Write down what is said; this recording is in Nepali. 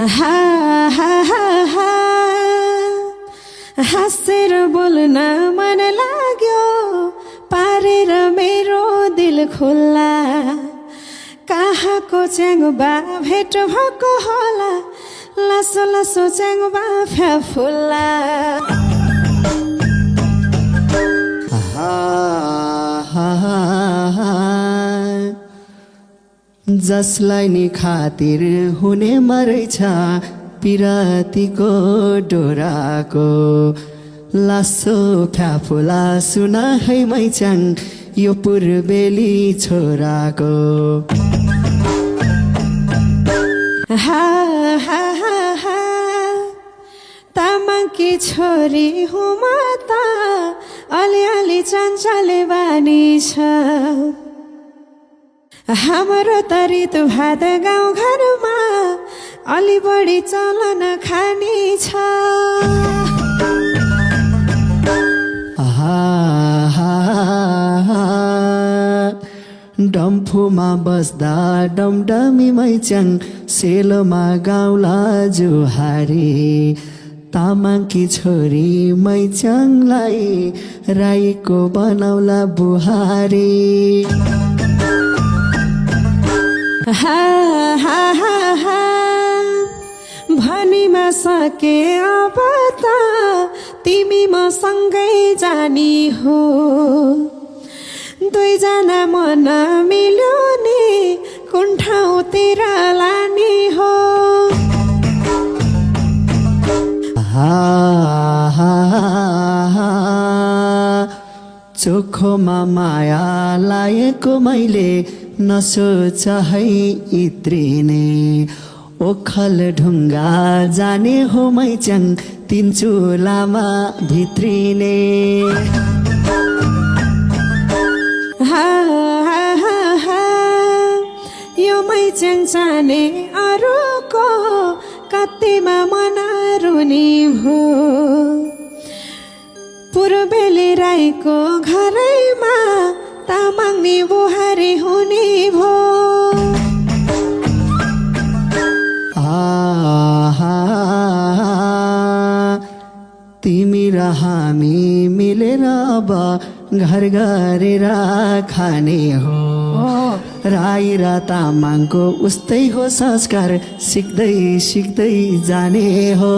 हा हा हा हा हाँसेर बोल्न मन लाग्यो पारेर मेरो दिल खुल्ला कहाँको च्याङ्बा भेट भएको होला लासो लासो च्याङ्बा फ्याफुल्ला जसलाई नि खातिर हुने मरेछ पिरातीको डोराको लासो फ्याफुला सुना है मैचाङ यो पूर्वेली छोराको हा हा हा हा तामाङकी छोरी हुँ म त अलिअलि चञ्चले बानी छ हाम्रो त ऋतु भात गाउँ घरमा अलि बढी चलन खानी छ डम्फुमा बस्दा डमडमी मैचाङ सेलोमा गाउँला जुहारी तामाङकी छोरी मैचाङलाई राईको बनाउला बुहारी हा हा हा हा भनीमा सके अब त तिमी म सँगै जानी हो दुईजना मन मिल्यो नि कुन ठाउँतिर लाने हो चोखोमा माया लाएको मैले नसोच है इत्रिने ओखल ढुङ्गा जाने हो मैचाङ तीन चुलामा भित्रिने हा हा हा हा यो मैचाङ जाने अरूको कतिमा मना रुनी भो पूर्वेली राईको घरैमा तामाङनी बुहारी हुने भो तिमी र हामी मिलेर अब घर गरेर खाने हो राई र तामाङको उस्तै हो संस्कार सिक्दै सिक्दै जाने हो